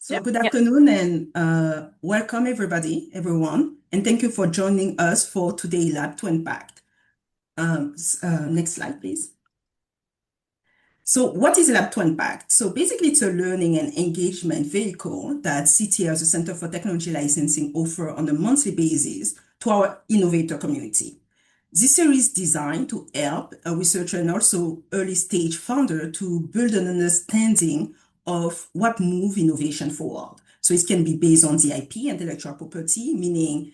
So good afternoon and welcome everyone, and thank you for joining us for today's Lab to Impact. Next slide, please. So what is Lab to Impact? So basically it's a learning and engagement vehicle that CTL, the Center for Technology Licensing, offer on a monthly basis to our innovator community. This series is designed to help a researcher and also early stage founder to build an understanding of what move innovation forward. So it can be based on the IP, intellectual property, meaning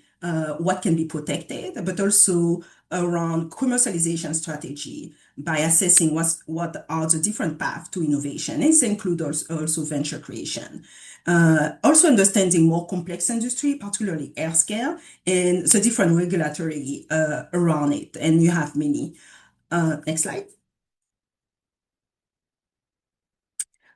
what can be protected, but also around commercialization strategy by assessing what are the different paths to innovation. And this includes also venture creation. Also understanding more complex industry, particularly healthcare, and the different regulatory around it. And you have many. Next slide.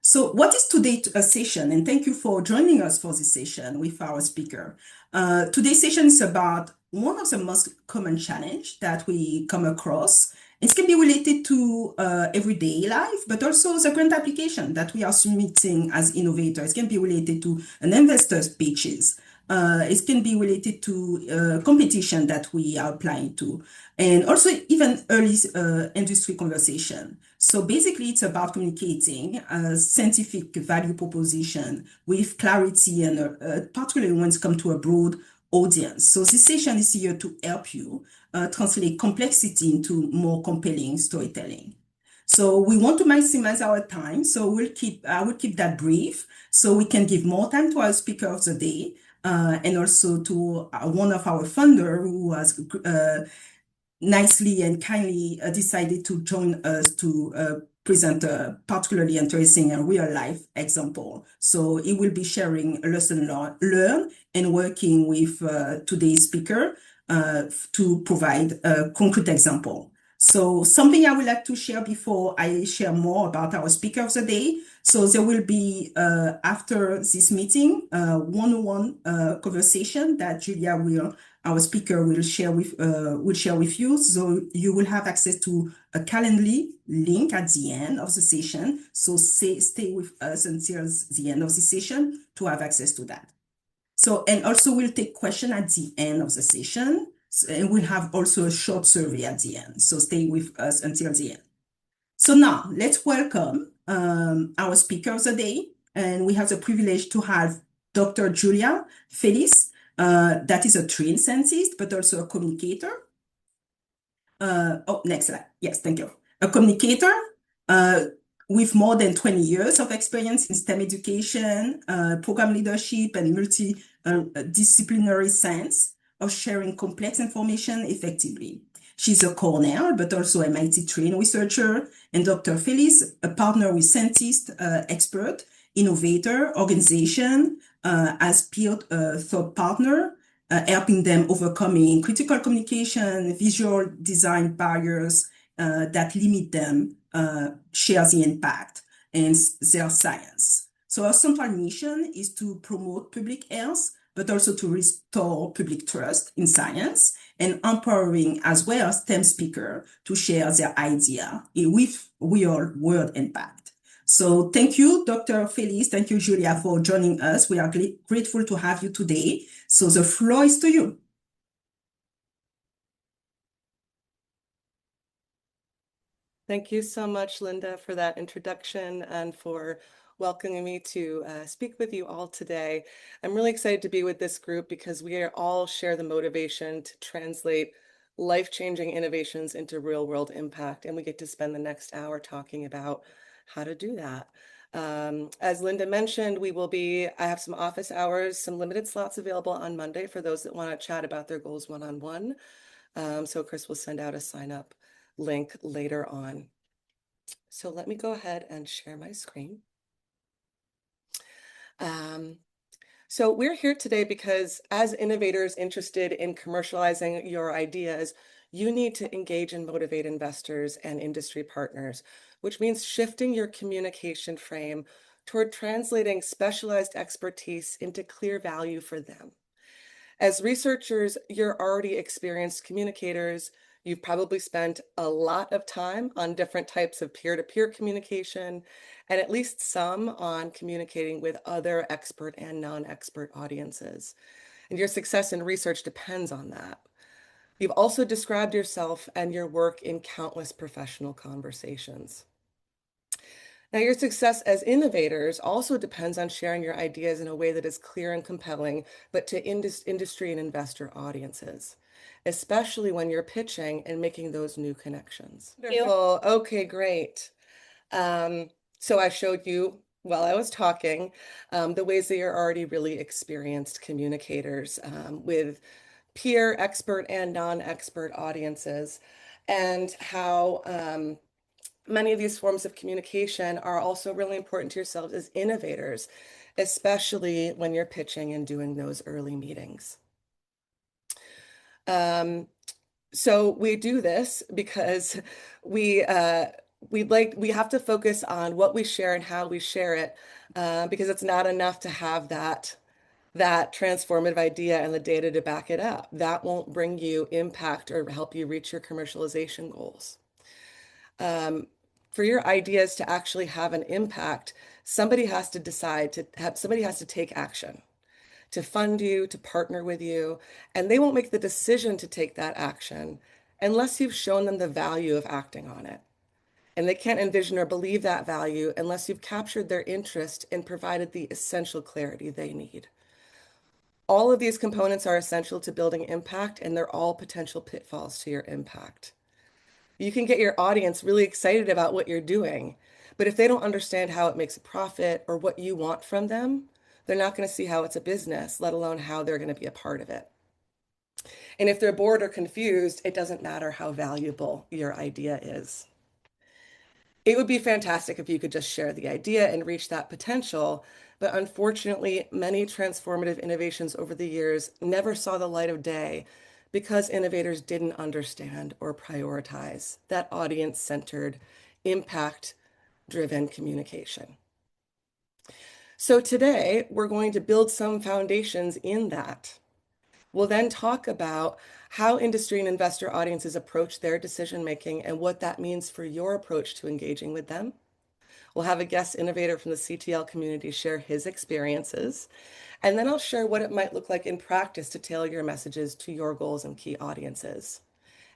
So what is today's session? And thank you for joining us for this session with our speaker. Today's session is about one of the most common challenges that we come across. It can be related to everyday life, but also the grant application that we are submitting as innovators. It can be related to an investor's pitches. It can be related to competition that we are applying to, and also even early industry conversation. So basically, it's about communicating a scientific value proposition with clarity and particularly when it comes to a broad audience. So this session is here to help you translate complexity into more compelling storytelling. So we want to maximize our time. So I will keep that brief so we can give more time to our speaker of the day and also to one of our funders who has nicely and kindly decided to join us to present a particularly interesting and real-life example. So he will be sharing a lesson learned and working with today's speaker to provide a concrete example. So something I would like to share before I share more about our speaker of the day. So there will be, after this meeting, one-on-one conversation that Julia our speaker will share with you. So you will have access to a Calendly link at the end of the session. So stay with us until the end of the session to have access to that. So, and also we'll take questions at the end of the session. And we'll have also a short survey at the end. So stay with us until the end. So now let's welcome our speaker of the day. And we have the privilege to have Dr. Julia Feliz, that is a trained scientist, but also a communicator. Next slide. Yes, thank you. A communicator with more than 20 years of experience in STEM education, program leadership, and multidisciplinary science of sharing complex information effectively. She's a Cornell, but also MIT trained researcher, and Dr. Feliz, a partner with scientist, expert, innovator, organization, as peer thought partner, helping them overcoming critical communication, visual design barriers that limit them, share the impact and their science. So our central mission is to promote public health, but also to restore public trust in science and empowering as well as STEM speakers to share their idea with real world impact. So thank you, Dr. Feliz. Thank you, Julia, for joining us. We are grateful to have you today. So the floor is to you. Thank you so much, Linda, for that introduction and for welcoming me to speak with you all today. I'm really excited to be with this group because we all share the motivation to translate life-changing innovations into real-world impact, and we get to spend the next hour talking about how to do that. As Linda mentioned, I have some office hours, some limited slots available on Monday for those that want to chat about their goals one-on-one. So Chris will send out a sign-up link later on. So let me go ahead and share my screen. So we're here today because as innovators interested in commercializing your ideas, you need to engage and motivate investors and industry partners, which means shifting your communication frame toward translating specialized expertise into clear value for them. As researchers, you're already experienced communicators. You've probably spent a lot of time on different types of peer-to-peer communication, and at least some on communicating with other expert and non-expert audiences. And your success in research depends on that. You've also described yourself and your work in countless professional conversations. Now, your success as innovators also depends on sharing your ideas in a way that is clear and compelling, but to industry and investor audiences, especially when you're pitching and making those new connections. Wonderful. Okay, great. So I showed you while I was talking the ways that you're already really experienced communicators with peer, expert, and non-expert audiences, and how many of these forms of communication are also really important to yourselves as innovators, especially when you're pitching and doing those early meetings. So we do this because we have to focus on what we share and how we share it, because it's not enough to have that transformative idea and the data to back it up. That won't bring you impact or help you reach your commercialization goals. For your ideas to actually have an impact, somebody has to take action to fund you, to partner with you, and they won't make the decision to take that action unless you've shown them the value of acting on it. And they can't envision or believe that value unless you've captured their interest and provided the essential clarity they need. All of these components are essential to building impact, and they're all potential pitfalls to your impact. You can get your audience really excited about what you're doing, but if they don't understand how it makes a profit or what you want from them, they're not going to see how it's a business, let alone how they're going to be a part of it. And if they're bored or confused, it doesn't matter how valuable your idea is. It would be fantastic if you could just share the idea and reach that potential, but unfortunately, many transformative innovations over the years never saw the light of day because innovators didn't understand or prioritize that audience-centered, impact-driven communication. So today, we're going to build some foundations in that. We'll then talk about how industry and investor audiences approach their decision-making and what that means for your approach to engaging with them. We'll have a guest innovator from the CTL community share his experiences, and then I'll share what it might look like in practice to tailor your messages to your goals and key audiences.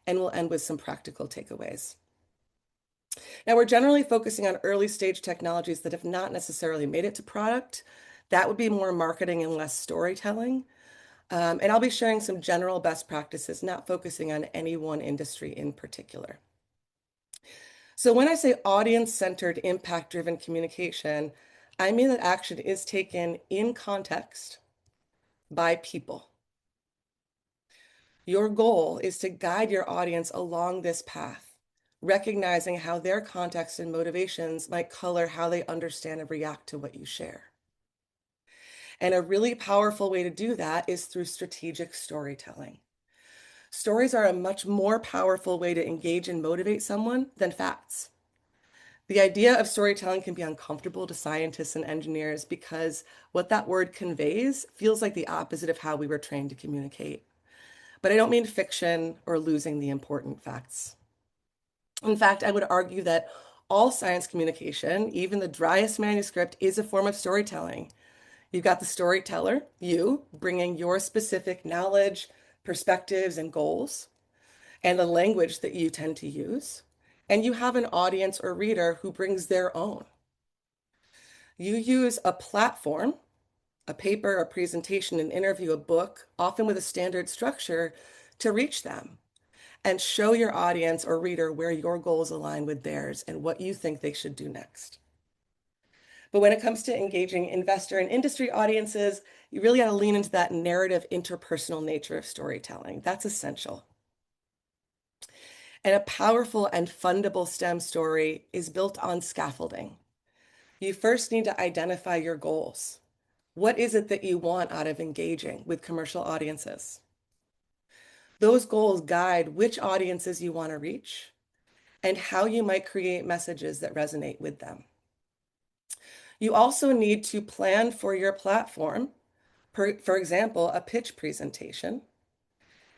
And we'll end with some practical takeaways. Now, we're generally focusing on early stage technologies that have not necessarily made it to product. That would be more marketing and less storytelling. And I'll be sharing some general best practices, not focusing on any one industry in particular. So when I say audience-centered, impact-driven communication, I mean that action is taken in context by people. Your goal is to guide your audience along this path, recognizing how their context and motivations might color how they understand and react to what you share. And a really powerful way to do that is through strategic storytelling. Stories are a much more powerful way to engage and motivate someone than facts. The idea of storytelling can be uncomfortable to scientists and engineers because what that word conveys feels like the opposite of how we were trained to communicate. But I don't mean fiction or losing the important facts. In fact, I would argue that all science communication, even the driest manuscript, is a form of storytelling. You've got the storyteller, you, bringing your specific knowledge, perspectives, and goals, and the language that you tend to use. And you have an audience or reader who brings their own. You use a platform, a paper, a presentation, an interview, a book, often with a standard structure, to reach them and show your audience or reader where your goals align with theirs and what you think they should do next. But when it comes to engaging investor and industry audiences, you really got to lean into that narrative, interpersonal nature of storytelling. That's essential. And a powerful and fundable STEM story is built on scaffolding. You first need to identify your goals. What is it that you want out of engaging with commercial audiences? Those goals guide which audiences you want to reach and how you might create messages that resonate with them. You also need to plan for your platform, for example, a pitch presentation,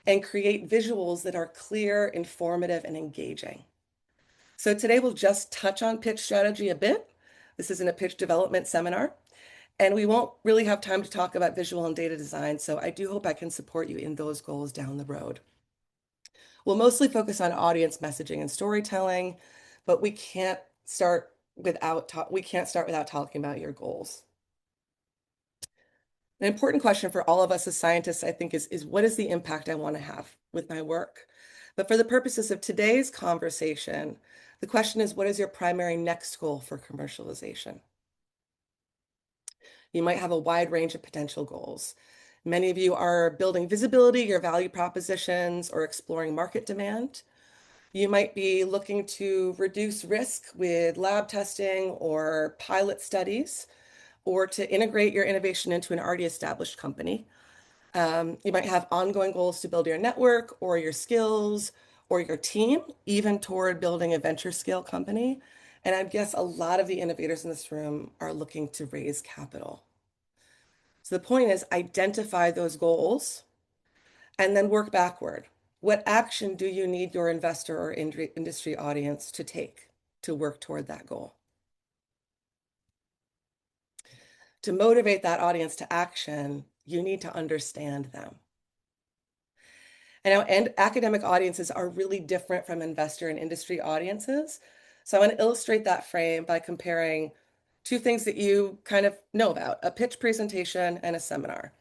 and create visuals that are clear, informative, and engaging. So today we'll just touch on pitch strategy a bit. This isn't a pitch development seminar, and we won't really have time to talk about visual and data design, so I do hope I can support you in those goals down the road. We'll mostly focus on audience messaging and storytelling, but we can't start without talking about your goals. An important question for all of us as scientists, I think, is what is the impact I want to have with my work? But for the purposes of today's conversation, the question is, what is your primary next goal for commercialization? You might have a wide range of potential goals. Many of you are building visibility, your value propositions, or exploring market demand. You might be looking to reduce risk with lab testing or pilot studies, or to integrate your innovation into an already established company. You might have ongoing goals to build your network or your skills or your team, even toward building a venture scale company. And I guess a lot of the innovators in this room are looking to raise capital. So the point is identify those goals and then work backward. What action do you need your investor or industry audience to take to work toward that goal? To motivate that audience to action, you need to understand them. And academic audiences are really different from investor and industry audiences. So I want to illustrate that frame by comparing two things that you kind of know about, a pitch presentation and a seminar.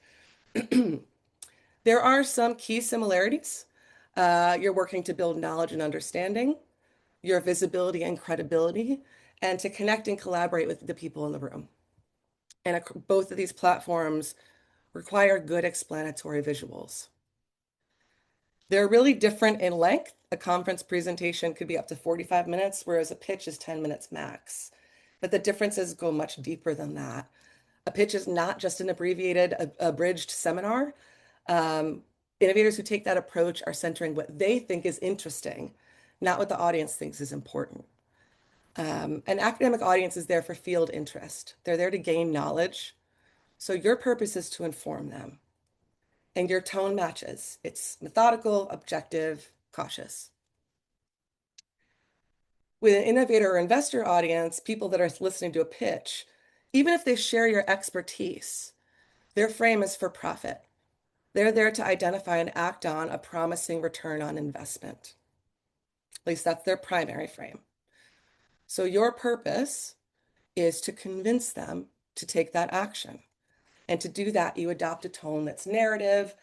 There are some key similarities. You're working to build knowledge and understanding, your visibility and credibility, and to connect and collaborate with the people in the room. And both of these platforms require good explanatory visuals. They're really different in length. A conference presentation could be up to 45 minutes, whereas a pitch is 10 minutes max. But the differences go much deeper than that. A pitch is not just an abbreviated, abridged seminar. Innovators who take that approach are centering what they think is interesting, not what the audience thinks is important. An academic audience is there for field interest. They're there to gain knowledge. So your purpose is to inform them. And your tone matches. It's methodical, objective, cautious. With an innovator or investor audience, people that are listening to a pitch, even if they share your expertise, their frame is for profit. They're there to identify and act on a promising return on investment. At least that's their primary frame. So your purpose is to convince them to take that action. And to do that, you adopt a tone that's narrative,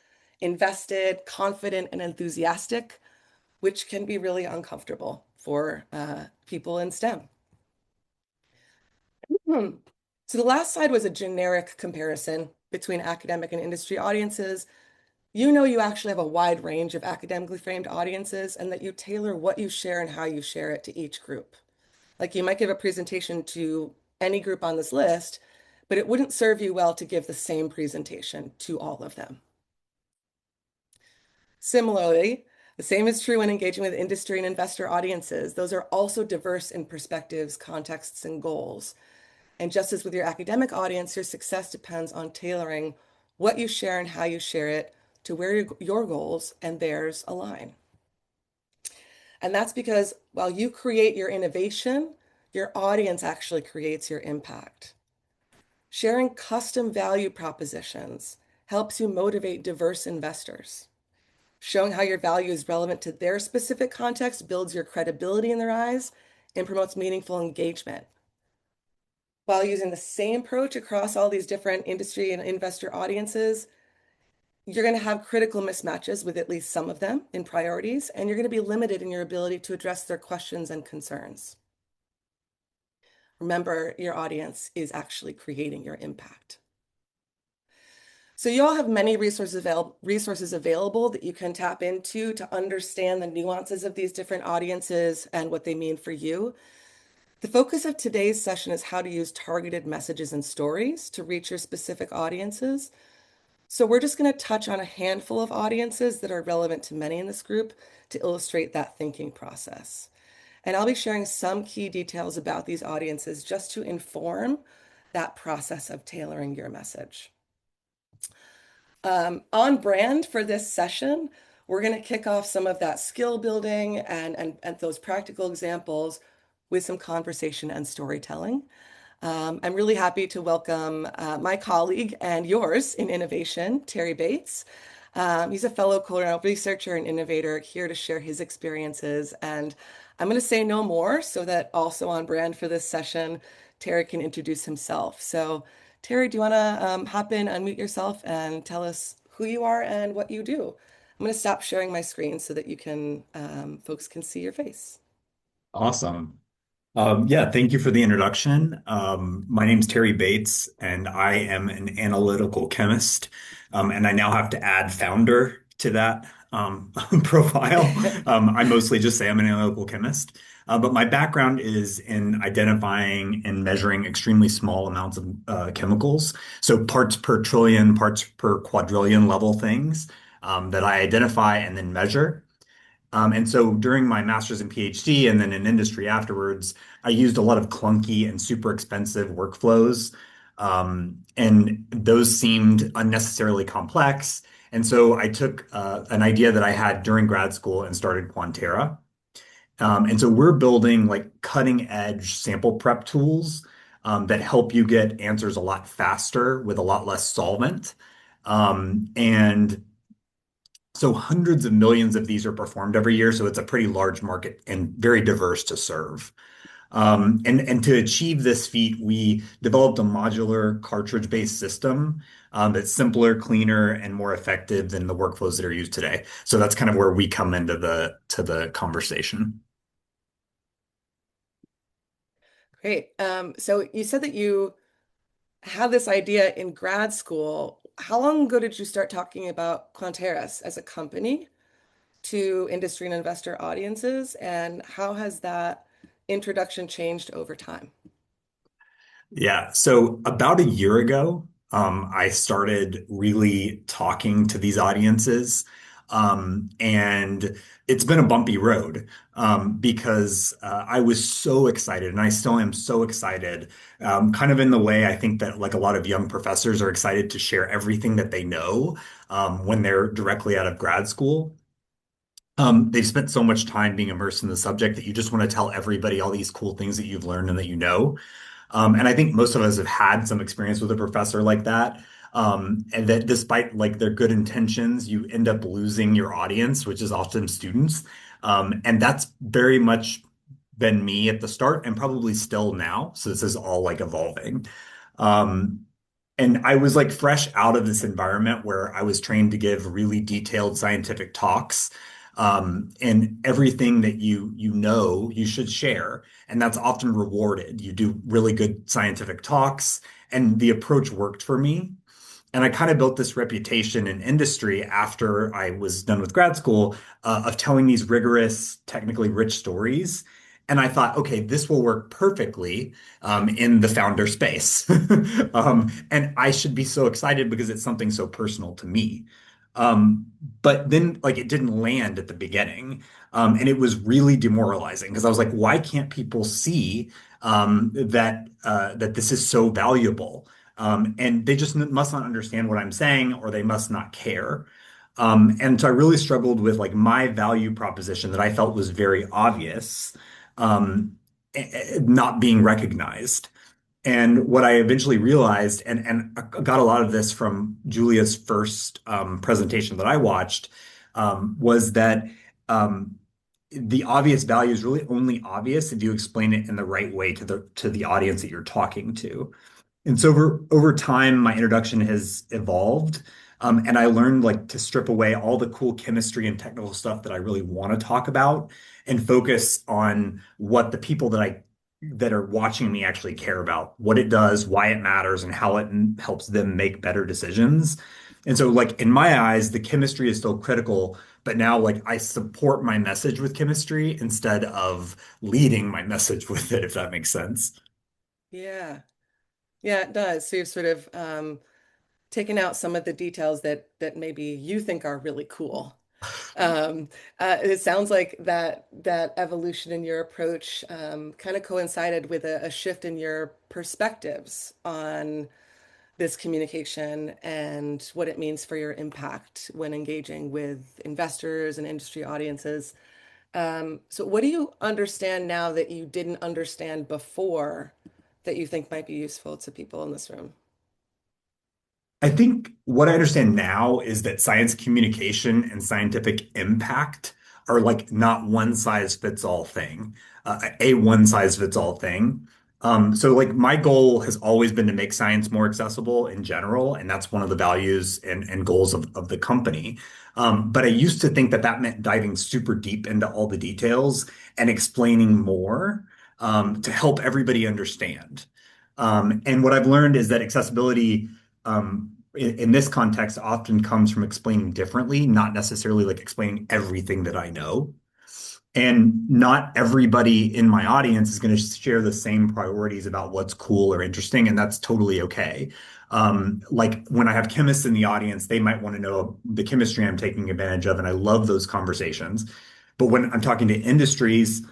invested, confident, and enthusiastic, which can be really uncomfortable for people in STEM. So the last slide was a generic comparison between academic and industry audiences. You know you actually have a wide range of academically framed audiences and that you tailor what you share and how you share it to each group. Like you might give a presentation to any group on this list, but it wouldn't serve you well to give the same presentation to all of them. Similarly, the same is true when engaging with industry and investor audiences. Those are also diverse in perspectives, contexts, and goals. And just as with your academic audience, your success depends on tailoring what you share and how you share it to where your goals and theirs align. And that's because while you create your innovation, your audience actually creates your impact. Sharing custom value propositions helps you motivate diverse investors. Showing how your value is relevant to their specific context builds your credibility in their eyes and promotes meaningful engagement. While using the same approach across all these different industry and investor audiences, you're going to have critical mismatches with at least some of them in priorities, and you're going to be limited in your ability to address their questions and concerns. Remember, your audience is actually creating your impact. So you all have many resources available that you can tap into to understand the nuances of these different audiences and what they mean for you. The focus of today's session is how to use targeted messages and stories to reach your specific audiences. So we're just going to touch on a handful of audiences that are relevant to many in this group to illustrate that thinking process. And I'll be sharing some key details about these audiences just to inform that process of tailoring your message. On brand for this session, we're going to kick off some of that skill building and those practical examples with some conversation and storytelling. I'm really happy to welcome my colleague and yours in innovation, Terry Bates. He's a fellow Cornell researcher and innovator here to share his experiences. And I'm going to say no more so that also on brand for this session, Terry can introduce himself. So, Terry, do you want to hop in, unmute yourself, and tell us who you are and what you do? I'm going to stop sharing my screen so that you can, folks can see your face. Awesome. Yeah, thank you for the introduction. My name's Terry Bates, and I am an analytical chemist. And I now have to add founder to that profile. I mostly just say I'm an analytical chemist. But my background is in identifying and measuring extremely small amounts of chemicals. So parts per trillion, parts per quadrillion level things that I identify and then measure. And so during my master's and PhD and then in industry afterwards, I used a lot of clunky and super expensive workflows. And those seemed unnecessarily complex. And so I took an idea that I had during grad school and started Quantera. And so we're building like cutting edge sample prep tools that help you get answers a lot faster with a lot less solvent. And so hundreds of millions of these are performed every year, so it's a pretty large market and very diverse to serve. And to achieve this feat, we developed a modular cartridge-based system that's simpler, cleaner, and more effective than the workflows that are used today. So that's kind of where we come into the conversation. Great. So you said that you had this idea in grad school. How long ago did you start talking about Quanteras as a company to industry and investor audiences, and how has that introduction changed over time? Yeah. So about a year ago, I started really talking to these audiences. And it's been a bumpy road because I was so excited, and I still am so excited, kind of in the way I think that like a lot of young professors are excited to share everything that they know when they're directly out of grad school. They've spent so much time being immersed in the subject that you just want to tell everybody all these cool things that you've learned and that you know. And I think most of us have had some experience with a professor like that. And that despite like their good intentions, you end up losing your audience, which is often students. And that's very much been me at the start and probably still now. So this is all like evolving. Um, and I was like fresh out of this environment where I was trained to give really detailed scientific talks. And everything that you know, you should share. And that's often rewarded. You do really good scientific talks, and the approach worked for me. And I kind of built this reputation in industry after I was done with grad school of telling these rigorous, technically rich stories. And I thought, okay, this will work perfectly in the founder space. And I should be so excited because it's something so personal to me. Um, but then, like, it didn't land at the beginning. And it was really demoralizing because I was like, why can't people see that this is so valuable? And they just must not understand what I'm saying, or they must not care. And so I really struggled with like my value proposition that I felt was very obvious, not being recognized. And what I eventually realized, and I got a lot of this from Julia's first presentation that I watched, was that um, the obvious value is really only obvious if you explain it in the right way to the audience that you're talking to. And so over time, my introduction has evolved. And I learned like to strip away all the cool chemistry and technical stuff that I really want to talk about and focus on what the people that are watching me actually care about, what it does, why it matters, and how it helps them make better decisions. And so like in my eyes, the chemistry is still critical, but now like I support my message with chemistry instead of leading my message with it, if that makes sense. Yeah, yeah, it does. So you've sort of taken out some of the details that maybe you think are really cool. It sounds like that evolution in your approach kind of coincided with a shift in your perspectives on this communication and what it means for your impact when engaging with investors and industry audiences. So what do you understand now that you didn't understand before that you think might be useful to people in this room? I think what I understand now is that science communication and scientific impact are like not one size fits all thing, a one size fits all thing. So like my goal has always been to make science more accessible in general, and that's one of the values and goals of the company. But I used to think that that meant diving super deep into all the details and explaining more to help everybody understand. And what I've learned is that accessibility in this context often comes from explaining differently, not necessarily like explaining everything that I know. And not everybody in my audience is going to share the same priorities about what's cool or interesting, and that's totally okay. Like when I have chemists in the audience, they might want to know the chemistry I'm taking advantage of, and I love those conversations. But when I'm talking to industries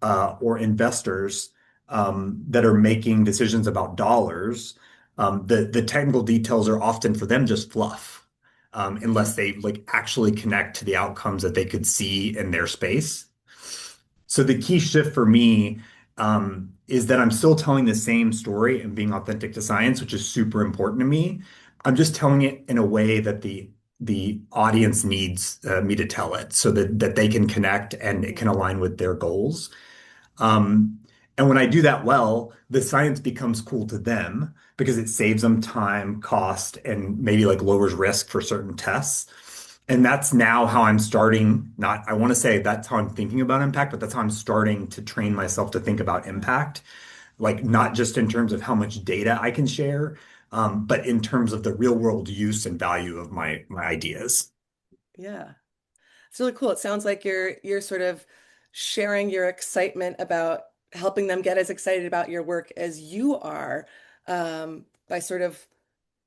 or investors that are making decisions about dollars, the technical details are often for them just fluff, unless they like actually connect to the outcomes that they could see in their space. So the key shift for me is that I'm still telling the same story and being authentic to science, which is super important to me. I'm just telling it in a way that the audience needs me to tell it, so that they can connect and it can align with their goals. Um, and when I do that well, the science becomes cool to them because it saves them time, cost, and maybe like lowers risk for certain tests. And that's now how I'm starting, not, I want to say that's how I'm thinking about impact, but that's how I'm starting to train myself to think about impact, like not just in terms of how much data I can share, but in terms of the real world use and value of my ideas. Yeah. It's really cool. It sounds like you're sort of sharing your excitement about helping them get as excited about your work as you are, by sort of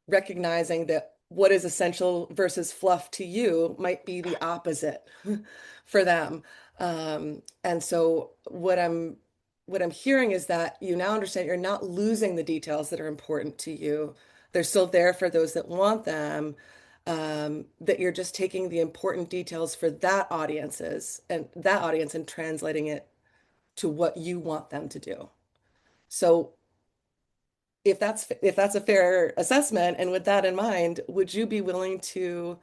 recognizing that what is essential versus fluff to you might be the opposite for them. And so what I'm hearing is that you now understand you're not losing the details that are important to you. They're still there for those that want them. That you're just taking the important details for that audience and translating it to what you want them to do. So if that's a fair assessment, and with that in mind, would you be willing to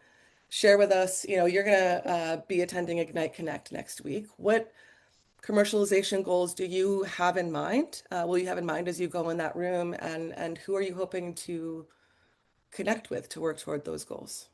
share with us, you're going to be attending Ignite Connect next week. What commercialization goals do you have in mind? Will you have in mind as you go in that room, and who are you hoping to connect with to work toward those goals?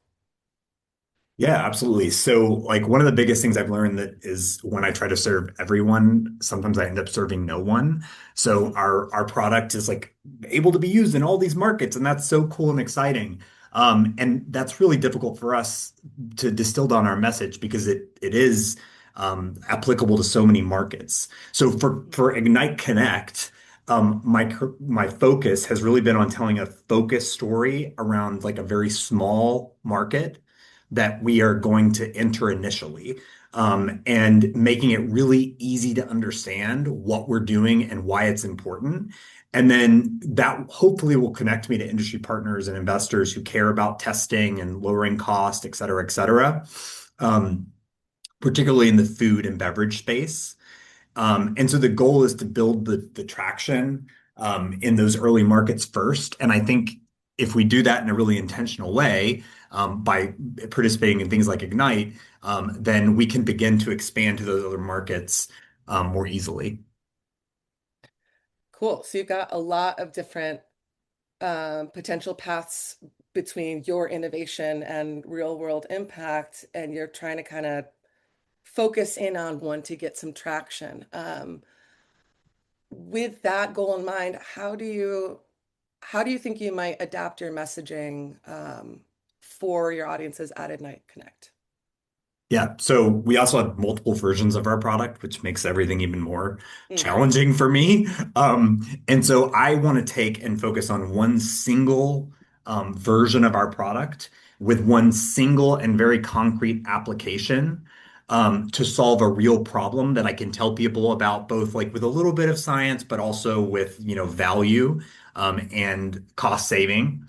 Yeah, absolutely. So, like, one of the biggest things I've learned that is when I try to serve everyone, sometimes I end up serving no one. So, Mhm. our product is like able to be used in all these markets, and that's so cool and exciting. And that's really difficult for us to distill down our message because it is applicable to so many markets. So, for Ignite Connect, my focus has really been on telling a focused story around like a very small market that we are going to enter initially, and making it really easy to understand what we're doing and why it's important. And then that hopefully will connect me to industry partners and investors who care about testing and lowering cost, et cetera, et cetera, um, particularly in the food and beverage space. And so the goal is to build the traction in those early markets first. And I think if we do that in a really intentional way, by participating in things like Ignite, then we can begin to expand to those other markets more easily. Cool. So you've got a lot of different potential paths between your innovation and real world impact, and you're trying to kind of focus in on one to get some traction. With that goal in mind, how do you think you might adapt your messaging for your audiences at Ignite Connect? Yeah. So we also have multiple versions of our product, which makes everything even more Mm, challenging for me. And so I want to take and focus on one single version of our product with one single and very concrete application to solve a real problem that I can tell people about, both like with a little bit of science, but also with, value, and cost saving.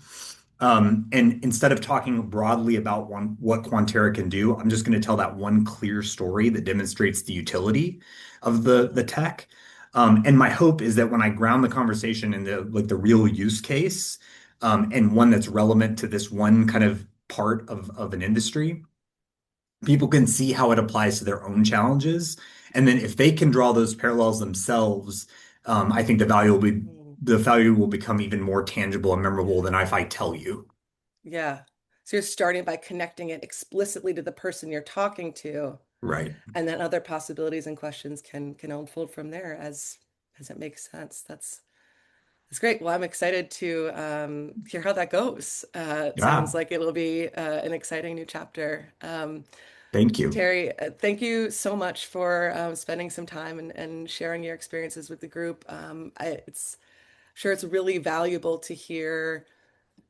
And instead of talking broadly about what Quantera can do, I'm just going to tell that one clear story that demonstrates the utility of the tech. And my hope is that when I ground the conversation in the real use case, and one that's relevant to this one kind of part of an industry, people can see how it applies to their own challenges. And then if they can draw those parallels themselves, I think Mm. the value will become even more tangible and memorable than if I tell you. Yeah. So you're starting by connecting it explicitly to the person you're talking to, Right. and then other possibilities and questions can unfold from there as it makes sense. That's great. Well, I'm excited to hear how that goes. It sounds Yeah. like it'll be an exciting new chapter. Thank you. Terry, thank you so much for spending some time and sharing your experiences with the group. It's sure it's really valuable to hear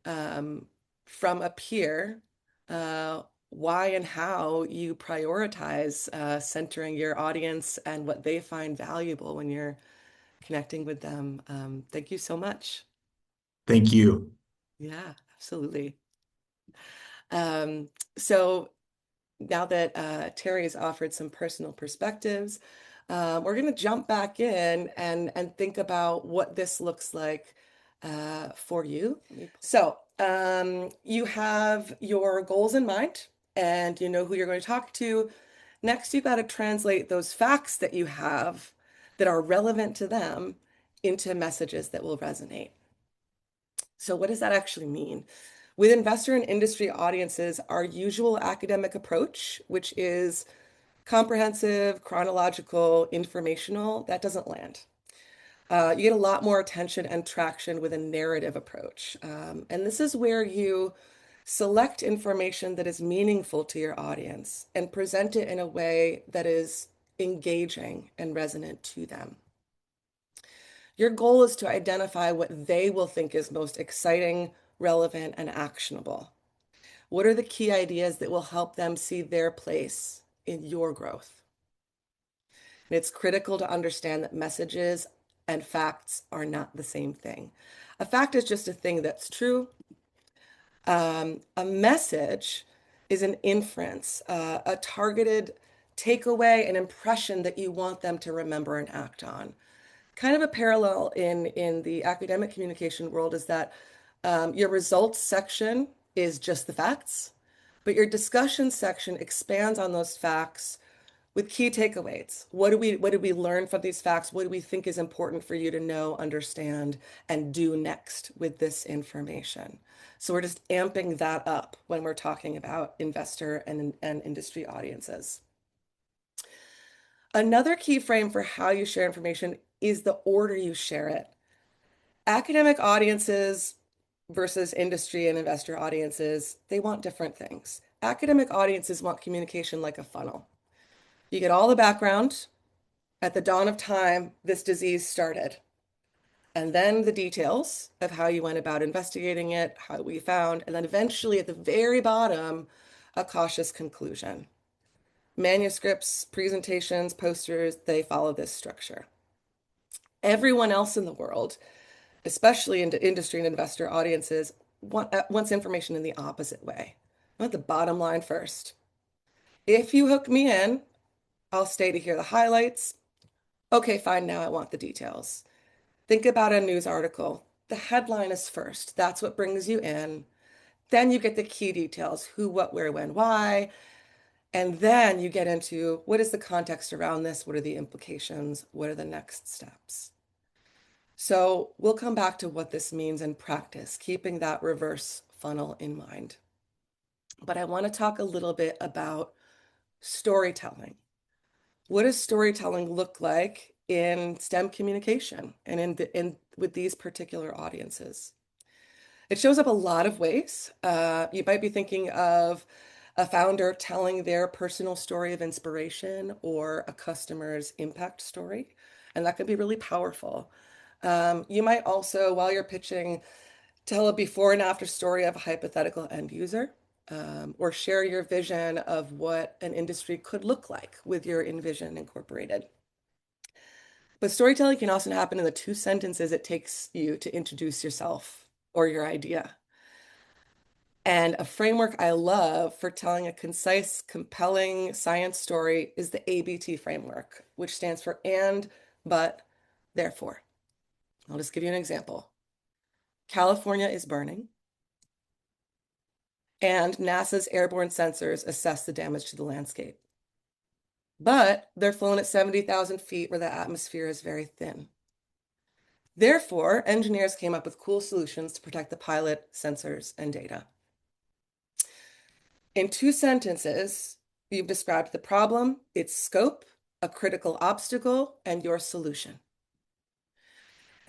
from a peer why and how you prioritize centering your audience and what they find valuable when you're connecting with them. Thank you so much. Thank you. Yeah, absolutely. Um, so now that Terry has offered some personal perspectives, we're going to jump back in and think about what this looks like for you. So you have your goals in mind, and you know who you're going to talk to. Next, you've got to translate those facts that you have that are relevant to them into messages that will resonate. So what does that actually mean? With investor and industry audiences, our usual academic approach, which is comprehensive, chronological, informational, that doesn't land. You get a lot more attention and traction with a narrative approach. And this is where you select information that is meaningful to your audience and present it in a way that is engaging and resonant to them. Your goal is to identify what they will think is most exciting, relevant, and actionable. What are the key ideas that will help them see their place in your growth? And it's critical to understand that messages and facts are not the same thing. A fact is just a thing that's true. A message is an inference, a targeted takeaway, an impression that you want them to remember and act on. Kind of a parallel in the academic communication world is that your results section is just the facts, but your discussion section expands on those facts with key takeaways. What did we learn from these facts? What do we think is important for you to know, understand, and do next with this information? So we're just amping that up when we're talking about investor and industry audiences. Another key frame for how you share information is the order you share it. Academic audiences versus industry and investor audiences, they want different things. Academic audiences want communication like a funnel. You get all the background. At the dawn of time, this disease started. And then the details of how you went about investigating it, how we found, and then eventually at the very bottom, a cautious conclusion. Manuscripts, presentations, posters, they follow this structure. Everyone else in the world, especially into industry and investor audiences, wants information in the opposite way. I want the bottom line first. If you hook me in, I'll stay to hear the highlights. Okay, fine, now I want the details. Think about a news article. The headline is first. That's what brings you in. Then you get the key details, who, what, where, when, why. And then you get into what is the context around this? What are the implications? What are the next steps? So we'll come back to what this means in practice, keeping that reverse funnel in mind. But I want to talk a little bit about storytelling. What does storytelling look like in STEM communication and in with these particular audiences? It shows up a lot of ways. You might be thinking of a founder telling their personal story of inspiration or a customer's impact story, and that can be really powerful. You might also, while you're pitching, tell a before and after story of a hypothetical end user. or share your vision of what an industry could look like with your invention incorporated. But storytelling can also happen in the 2 sentences it takes you to introduce yourself or your idea. And a framework I love for telling a concise, compelling science story is the ABT framework, which stands for and, but, therefore. I'll just give you an example. California is burning, and NASA's airborne sensors assess the damage to the landscape. But they're flown at 70,000 feet where the atmosphere is very thin. Therefore, engineers came up with cool solutions to protect the pilot, sensors, and data. In 2 sentences, you've described the problem, its scope, a critical obstacle, and your solution.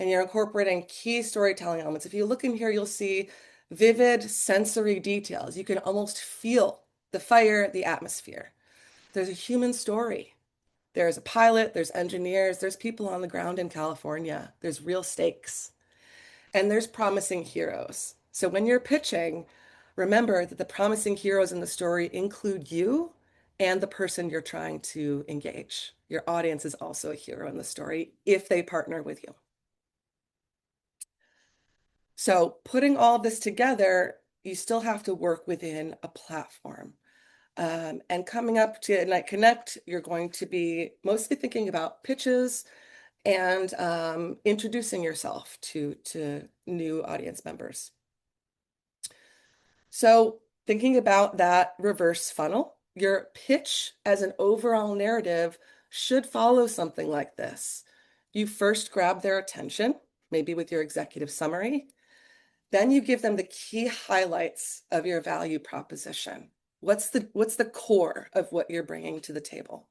And you're incorporating key storytelling elements. If you look in here, you'll see vivid sensory details. You can almost feel the fire, the atmosphere. There's a human story. There's a pilot, there's engineers, there's people on the ground in California. There's real stakes. And there's promising heroes. So when you're pitching, remember that the promising heroes in the story include you and the person you're trying to engage. Your audience is also a hero in the story if they partner with you. So putting all of this together, you still have to work within a platform. And coming up to Ignite Connect, you're going to be mostly thinking about pitches and introducing yourself to new audience members. So thinking about that reverse funnel, your pitch as an overall narrative should follow something like this. You first grab their attention, maybe with your executive summary. Then you give them the key highlights of your value proposition. What's the core of what you're bringing to the table?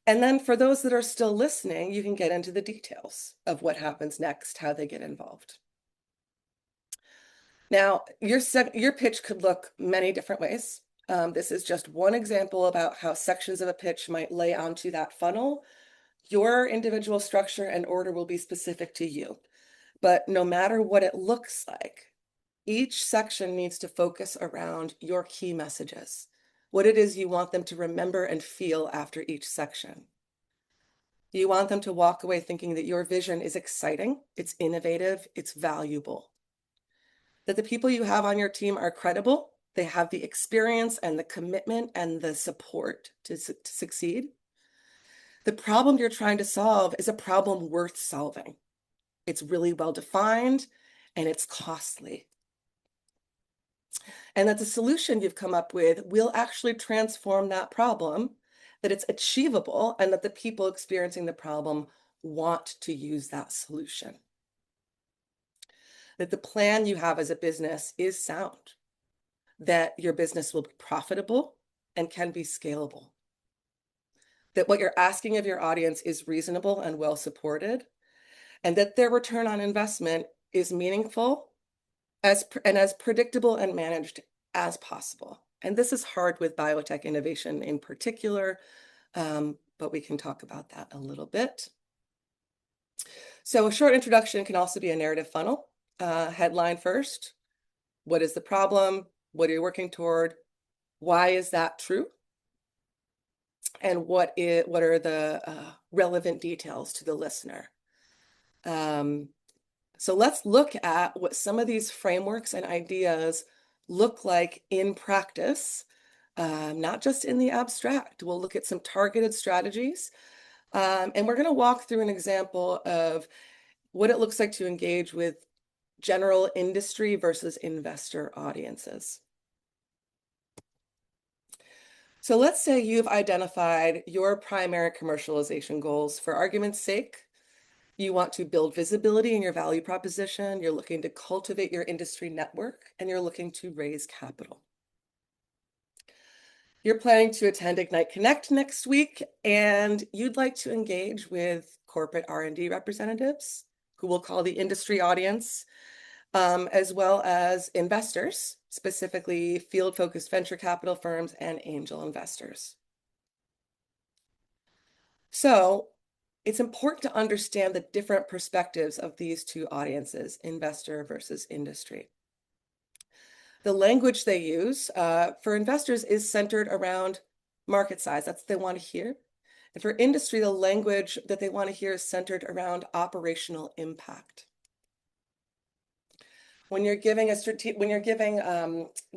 And then for those that are still listening, you can get into the details of what happens next, how they get involved. Now, your pitch could look many different ways. This is just one example about how sections of a pitch might lay onto that funnel. Your individual structure and order will be specific to you. But no matter what it looks like, each section needs to focus around your key messages, what it is you want them to remember and feel after each section. You want them to walk away thinking that your vision is exciting, it's innovative, it's valuable. That the people you have on your team are credible, they have the experience and the commitment and the support to succeed. The problem you're trying to solve is a problem worth solving. It's really well defined and it's costly. And that the solution you've come up with will actually transform that problem, that it's achievable, and that the people experiencing the problem want to use that solution. That the plan you have as a business is sound, that your business will be profitable and can be scalable. That what you're asking of your audience is reasonable and well supported, and that their return on investment is meaningful as predictable and managed as possible. And this is hard with biotech innovation in particular, but we can talk about that a little bit. So a short introduction can also be a narrative funnel. Headline first, what is the problem? What are you working toward? Why is that true? And what are the relevant details to the listener? So let's look at what some of these frameworks and ideas look like in practice, not just in the abstract. We'll look at some targeted strategies, and we're going to walk through an example of what it looks like to engage with general industry versus investor audiences. So let's say you've identified your primary commercialization goals. For argument's sake, you want to build visibility in your value proposition, you're looking to cultivate your industry network, and you're looking to raise capital. You're planning to attend Ignite Connect next week, and you'd like to engage with corporate R&D representatives, who we'll call the industry audience, as well as investors, specifically field-focused venture capital firms and angel investors. So it's important to understand the different perspectives of these two audiences, investor versus industry. The language they use for investors is centered around market size. That's what they want to hear. And for industry, the language that they want to hear is centered around operational impact. When you're giving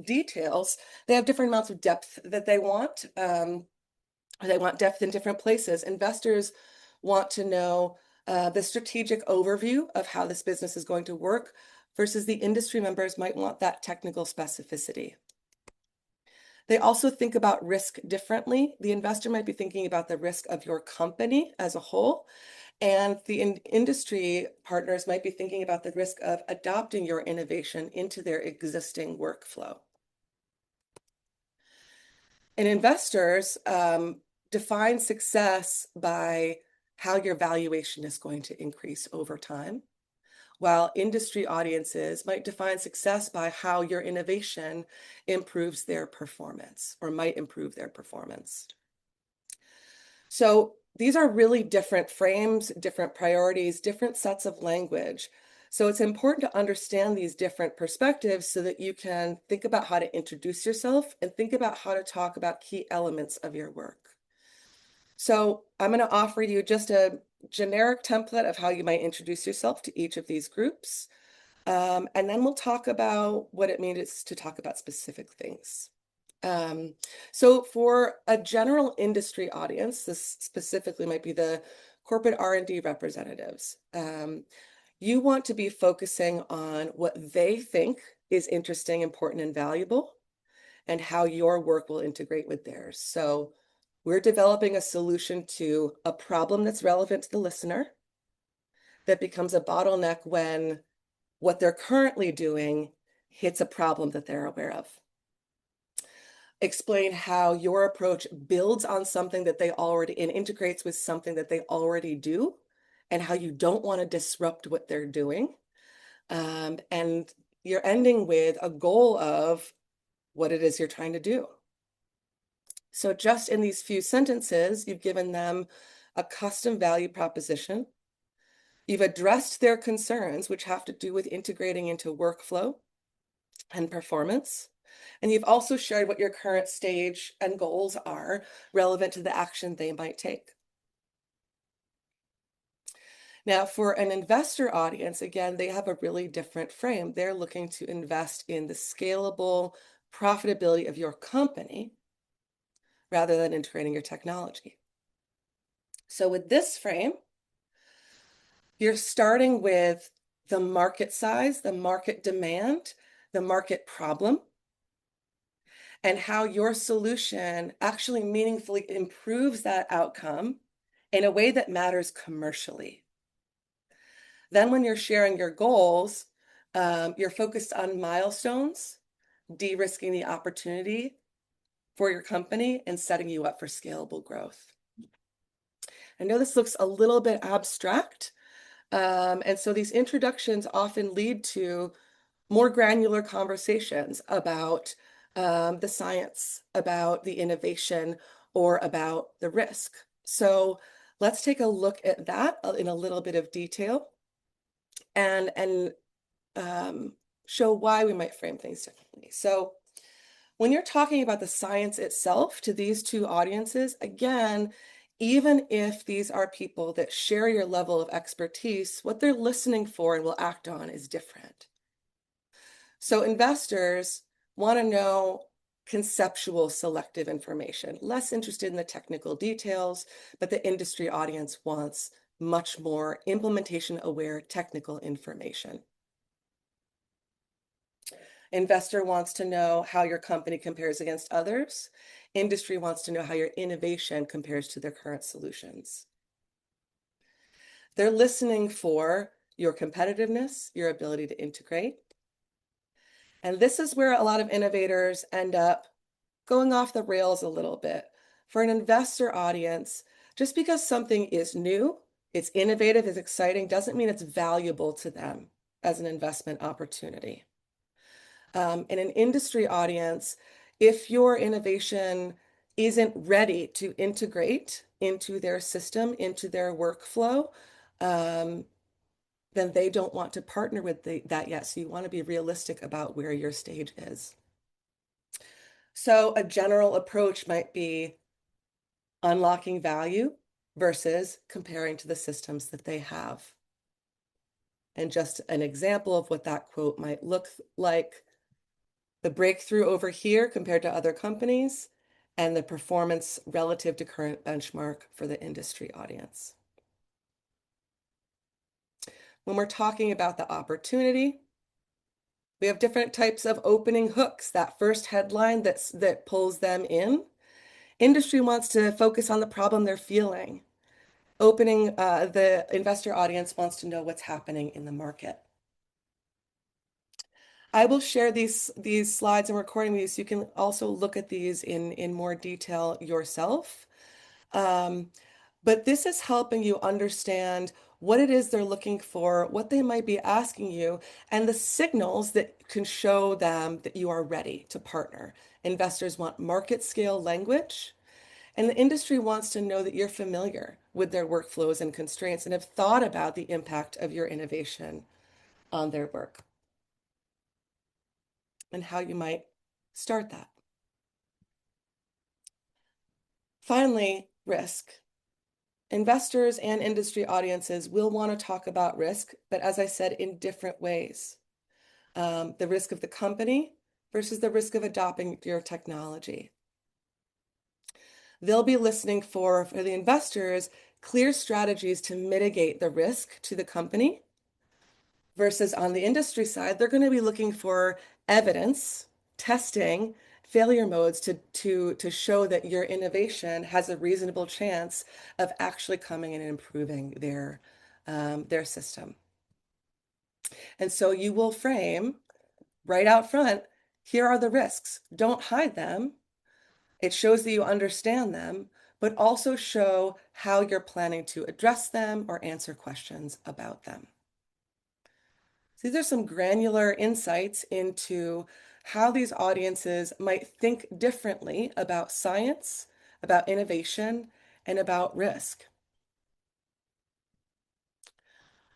details, they have different amounts of depth that they want. They want depth in different places. Investors want to know the strategic overview of how this business is going to work, versus the industry members might want that technical specificity. They also think about risk differently. The investor might be thinking about the risk of your company as a whole, and the industry partners might be thinking about the risk of adopting your innovation into their existing workflow. And investors define success by how your valuation is going to increase over time, while industry audiences might define success by how your innovation improves their performance or might improve their performance. So these are really different frames, different priorities, different sets of language. So it's important to understand these different perspectives so that you can think about how to introduce yourself and think about how to talk about key elements of your work. So I'm going to offer you just a generic template of how you might introduce yourself to each of these groups. And then we'll talk about what it means to talk about specific things. So for a general industry audience, this specifically might be the corporate R&D representatives. You want to be focusing on what they think is interesting, important, and valuable, and how your work will integrate with theirs. So we're developing a solution to a problem that's relevant to the listener that becomes a bottleneck when what they're currently doing hits a problem that they're aware of. Explain how your approach builds on something that they already and integrates with something that they already do, and how you don't want to disrupt what they're doing. And you're ending with a goal of what it is you're trying to do. So just in these few sentences, you've given them a custom value proposition. You've addressed their concerns, which have to do with integrating into workflow and performance. And you've also shared what your current stage and goals are relevant to the action they might take. Now, for an investor audience, again, they have a really different frame. They're looking to invest in the scalable profitability of your company rather than integrating your technology. So with this frame, you're starting with the market size, the market demand, the market problem, and how your solution actually meaningfully improves that outcome in a way that matters commercially. Then when you're sharing your goals, you're focused on milestones, de-risking the opportunity for your company, and setting you up for scalable growth. I know this looks a little bit abstract, and so these introductions often lead to more granular conversations about the science, about the innovation, or about the risk. So let's take a look at that in a little bit of detail and show why we might frame things differently. So when you're talking about the science itself to these two audiences, again, even if these are people that share your level of expertise, what they're listening for and will act on is different. So investors want to know conceptual selective information, less interested in the technical details, but the industry audience wants much more implementation-aware technical information. Investor wants to know how your company compares against others. Industry wants to know how your innovation compares to their current solutions. They're listening for your competitiveness, your ability to integrate. And this is where a lot of innovators end up going off the rails a little bit. For an investor audience, just because something is new, it's innovative, it's exciting, doesn't mean it's valuable to them as an investment opportunity. In an industry audience, if your innovation isn't ready to integrate into their system, into their workflow, then they don't want to partner with that yet. So you want to be realistic about where your stage is. So a general approach might be unlocking value versus comparing to the systems that they have. And just an example of what that quote might look like: the breakthrough over here compared to other companies, and the performance relative to current benchmark for the industry audience. When we're talking about the opportunity, we have different types of opening hooks. That first headline that pulls them in. Industry wants to focus on the problem they're feeling. The investor audience wants to know what's happening in the market. I will share these slides and recording these. You can also look at these in more detail yourself. But this is helping you understand what it is they're looking for, what they might be asking you, and the signals that can show them that you are ready to partner. Investors want market scale language, and the industry wants to know that you're familiar with their workflows and constraints and have thought about the impact of your innovation on their work and how you might start that. Finally, risk. Investors and industry audiences will want to talk about risk, but as I said, in different ways. The risk of the company versus the risk of adopting your technology. They'll be listening for the investors, clear strategies to mitigate the risk to the company, versus on the industry side, they're going to be looking for evidence, testing, failure modes to show that your innovation has a reasonable chance of actually coming in and improving their system. And so you will frame right out front, here are the risks. Don't hide them. It shows that you understand them, but also show how you're planning to address them or answer questions about them. So these are some granular insights into how these audiences might think differently about science, about innovation, and about risk.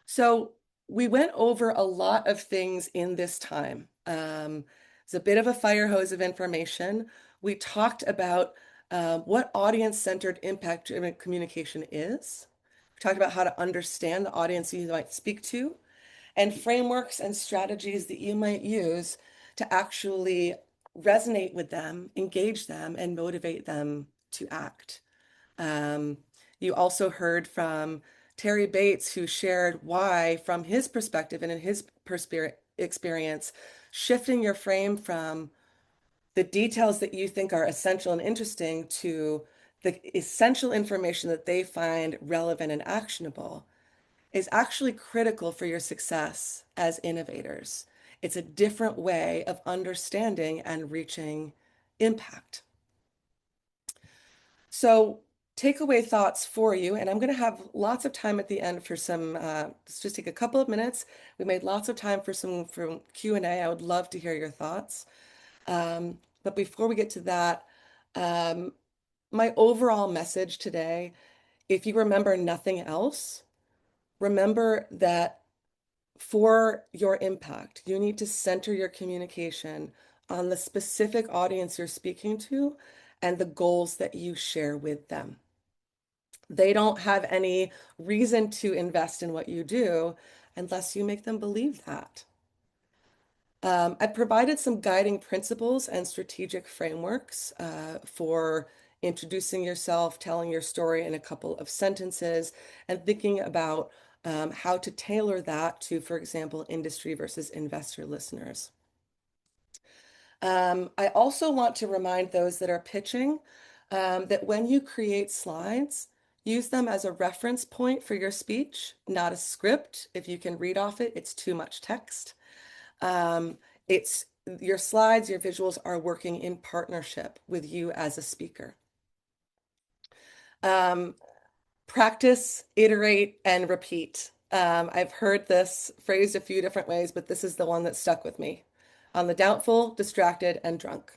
So we went over a lot of things in this time. It's a bit of a fire hose of information. We talked about what audience-centered impact-driven communication is. We talked about how to understand the audience you might speak to, and frameworks and strategies that you might use to actually resonate with them, engage them, and motivate them to act. You also heard from Terry Bates, who shared why, from his perspective and in his experience, shifting your frame from the details that you think are essential and interesting to the essential information that they find relevant and actionable is actually critical for your success as innovators. It's a different way of understanding and reaching impact. So takeaway thoughts for you, and I'm going to have lots of time at the end for some, let's just take a couple of minutes. We made lots of time for some Q&A. I would love to hear your thoughts. But before we get to that, my overall message today, if you remember nothing else, remember that for your impact, you need to center your communication on the specific audience you're speaking to and the goals that you share with them. They don't have any reason to invest in what you do unless you make them believe that. I've provided some guiding principles and strategic frameworks for introducing yourself, telling your story in a couple of sentences, and thinking about how to tailor that to, for example, industry versus investor listeners. I also want to remind those that are pitching that when you create slides, use them as a reference point for your speech, not a script. If you can read off it, it's too much text. It's your slides, your visuals are working in partnership with you as a speaker. Practice, iterate, and repeat. I've heard this phrased a few different ways, but this is the one that stuck with me. On the doubtful, distracted, and drunk.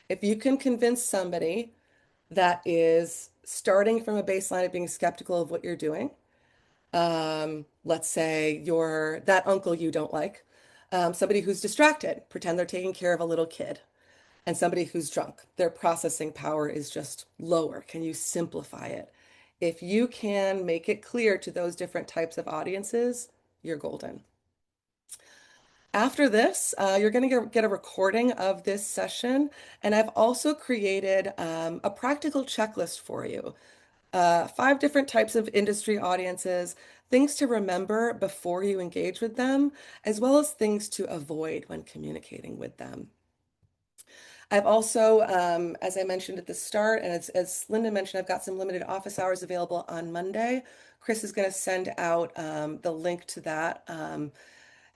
If you can convince somebody that is starting from a baseline of being skeptical of what you're doing, Let's say you're that uncle you don't like, somebody who's distracted, pretend they're taking care of a little kid, and somebody who's drunk, their processing power is just lower. Can you simplify it? If you can make it clear to those different types of audiences, you're golden. After this, you're going to get a recording of this session, and I've also created a practical checklist for you. 5 different types of industry audiences, things to remember before you engage with them, as well as things to avoid when communicating with them. I've also, as I mentioned at the start, and as Linda mentioned, I've got some limited office hours available on Monday. Chris is going to send out the link to that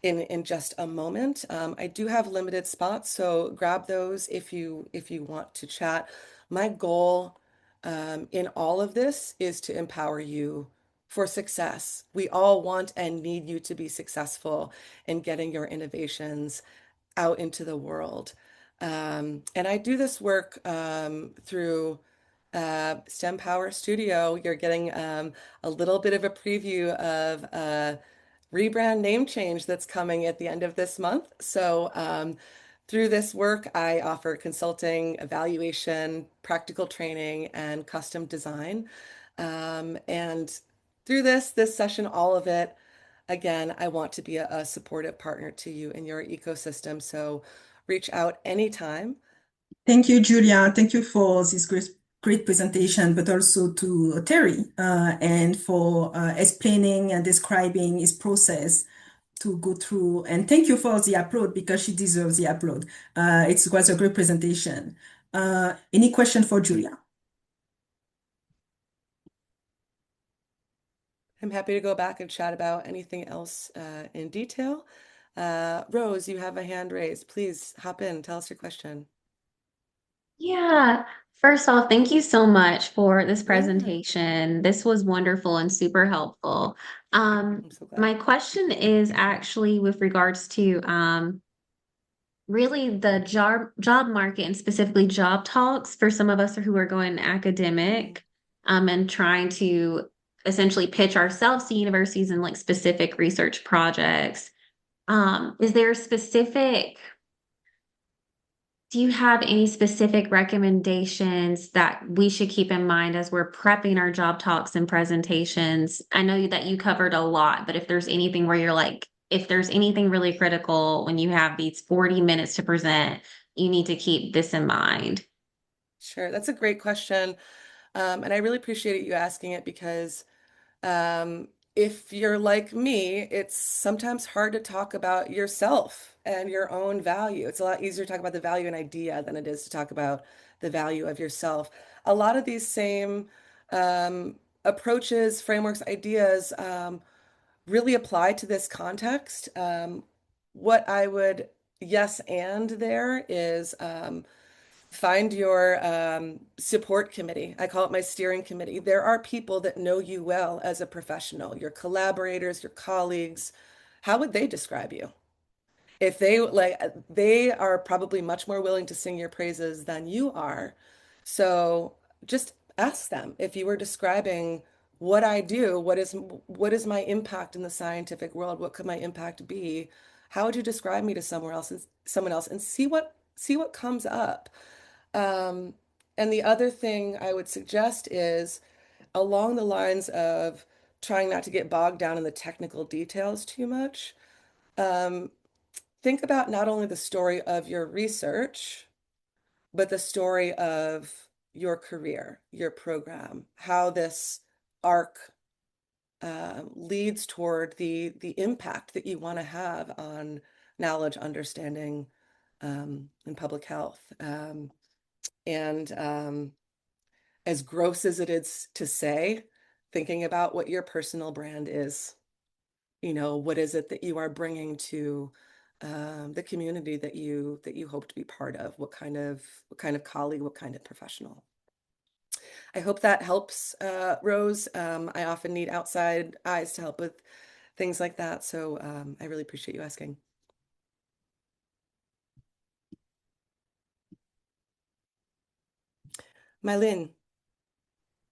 in just a moment. I do have limited spots, so grab those if you want to chat. My goal in all of this is to empower you for success. We all want and need you to be successful in getting your innovations out into the world. And I do this work through STEM Power Studio. You're getting a little bit of a preview of a rebrand name change that's coming at the end of this month. So through this work, I offer consulting, evaluation, practical training, and custom design. And through this session, all of it, again, I want to be a supportive partner to you in your ecosystem. So reach out anytime. Thank you, Julia. Thank you for this great presentation, but also to Terry and for explaining and describing his process to go through. And thank you for the upload because she deserves the upload. It was a great presentation. Any question for Julia? I'm happy to go back and chat about anything else in detail. Rose, you have a hand raised. Please hop in, tell us your question. Yeah. First off, thank you so much for this Yeah, presentation. This was wonderful and super helpful. I'm so glad. My question is actually with regards to really the job market and specifically job talks for some of us who are going academic and trying to essentially pitch ourselves to universities and like specific research projects. Is there a specific Do you have any specific recommendations that we should keep in mind as we're prepping our job talks and presentations? I know that you covered a lot, but if there's anything where you're like, if there's anything really critical when you have these 40 minutes to present, you need to keep this in mind. Sure, that's a great question. And I really appreciate you asking it because um, if you're like me, it's sometimes hard to talk about yourself and your own value. It's a lot easier to talk about the value of an idea than it is to talk about the value of yourself. A lot of these same approaches, frameworks, ideas really apply to this context. What I would yes and there is find your support committee. I call it my steering committee. There are people that know you well as a professional, your collaborators, your colleagues. How would they describe you? If they like, they are probably much more willing to sing your praises than you are. So just ask them if you were describing what I do, what is my impact in the scientific world? What could my impact be? How would you describe me to someone else and see what comes up? Um, and the other thing I would suggest is along the lines of trying not to get bogged down in the technical details too much. Um, think about not only the story of your research, but the story of your career, your program, how this arc leads toward the impact that you want to have on knowledge, understanding, and public health. And as gross as it is to say, thinking about what your personal brand is. What is it that you are bringing to the community that you hope to be part of? What kind of colleague, what kind of professional? I hope that helps, Rose. I often need outside eyes to help with things like that. So I really appreciate you asking. Mylin.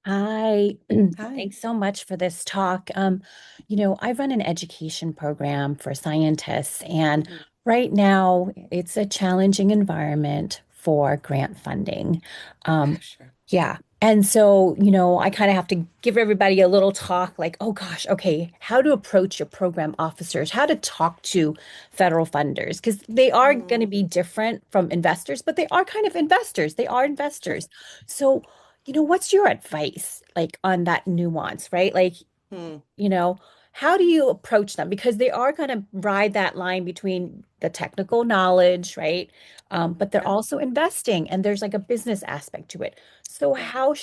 Hi, Hi. thanks so much for this talk. I run an education program for scientists, and Mhm. right now it's a challenging environment for grant funding. Yeah, Um, sure. yeah. And so, I kind of have to give everybody a little talk like, oh gosh, okay, how to approach your program officers, how to talk to federal funders, because they are going to Mm, be different from investors, but they are kind of investors. They are sure. investors. So, what's your advice like on that nuance, right? Like, Hmm. you know, how do you approach them? Because they are going to ride that line between the technical knowledge, right? But they're Yeah, also investing and there's like a business aspect to it. So yeah,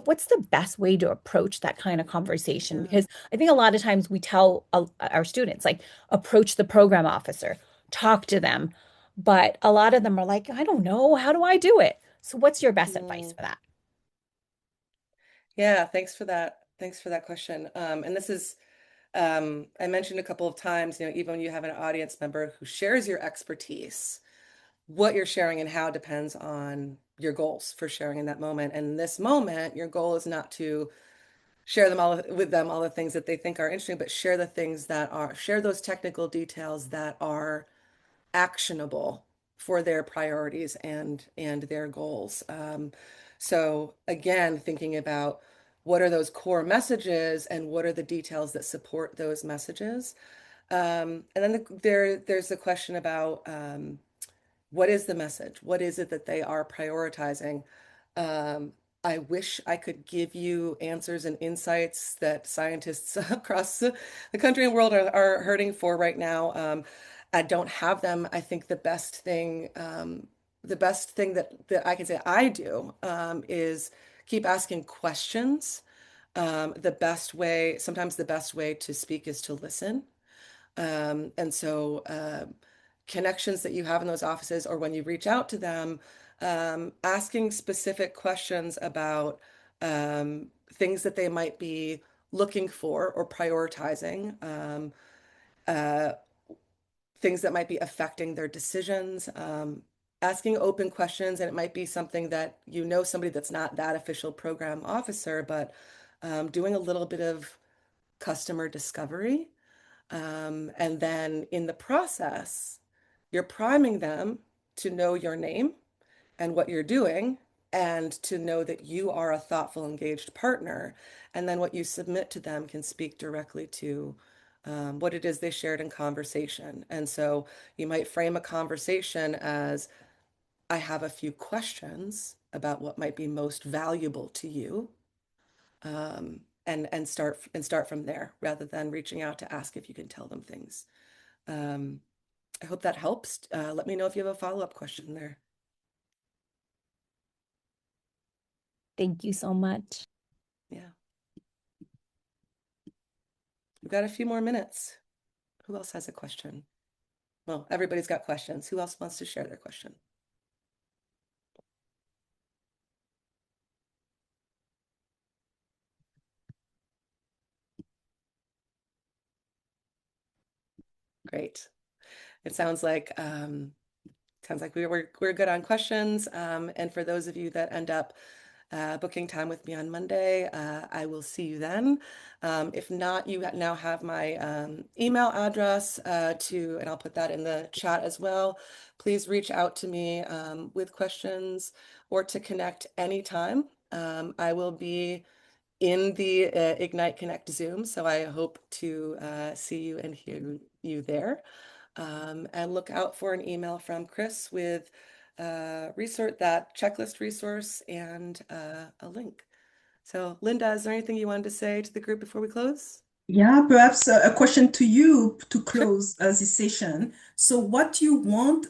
what's the best way to approach that kind of conversation? yeah. Because I think a lot of times we tell our students like approach the program officer, talk to them, but a lot of them are like, I don't know, how do I do it? So what's your best advice Mm. for that? Yeah, thanks for that. Thanks for that question. And this is, I mentioned a couple of times, even when you have an audience member who shares your expertise, what you're sharing and how depends on your goals for sharing in that moment. And in this moment, your goal is not to share them all with them, all the things that they think are interesting, but share those technical details that are actionable for their priorities and their goals. So again, thinking about what are those core messages and what are the details that support those messages. And then there's the question about what is the message? What is it that they are prioritizing? Um, I wish I could give you answers and insights that scientists across the country and world are hurting for right now. I don't have them. I think the best thing that I can say I do is keep asking questions. Sometimes the best way to speak is to listen. Connections that you have in those offices or when you reach out to them, asking specific questions about things that they might be looking for or prioritizing, uh, things that might be affecting their decisions, asking open questions. And it might be something that somebody that's not that official program officer, but doing a little bit of customer discovery. And then in the process, you're priming them to know your name and what you're doing and to know that you are a thoughtful, engaged partner. And then what you submit to them can speak directly to what it is they shared in conversation. And so you might frame a conversation as, I have a few questions about what might be most valuable to you. And start from there rather than reaching out to ask if you can tell them things. Um, I hope that helps. Let me know if you have a follow-up question there. Thank you so much. Yeah. We've got a few more minutes. Who else has a question? Well, everybody's got questions. Who else wants to share their question? Great. It sounds like we're good on questions. And for those of you that end up booking time with me on Monday, I will see you then. If not, you now have my email address and I'll put that in the chat as well. Please reach out to me with questions or to connect anytime. I will be in the Ignite Connect Zoom, so I hope to see you and hear you there. And look out for an email from Chris with that checklist resource and a link. So, Linda, is there anything you wanted to say to the group before we close? Yeah, perhaps a question to you to Sure. close this session. So, what do you want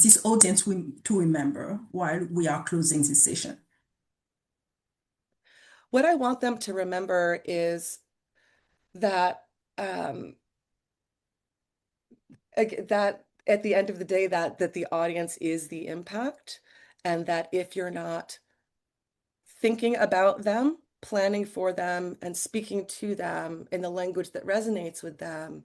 this audience to remember while we are closing this session? What I want them to remember is that um, that at the end of the day, that the audience is the impact, and that if you're not thinking about them, planning for them, and speaking to them in the language that resonates with them,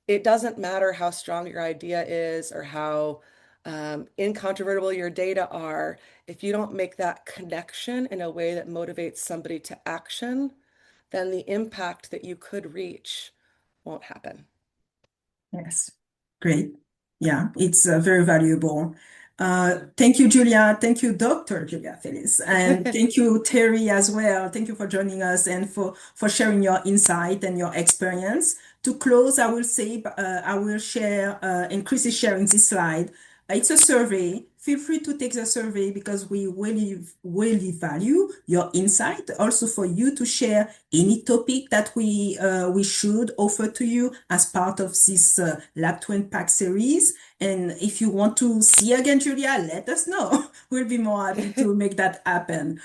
it doesn't matter how strong your idea is or how incontrovertible your data are, if you don't make that connection in a way that motivates somebody to action, then the impact that you could reach won't happen. Yes, great. Yeah, it's very valuable. Thank you, Julia. Thank you, Dr. Julia Felix. And thank you, Terry, as well. Thank you for joining us and for sharing your insight and your experience. To close, I will say, I will share, and Chris is sharing this slide. It's a survey. Feel free to take the survey because we really, really value your insight. Also for you to share any topic that we should offer to you as part of this Lab to Impact series. And if you want to see again, Julia, let us know. We'll be more happy to make that happen.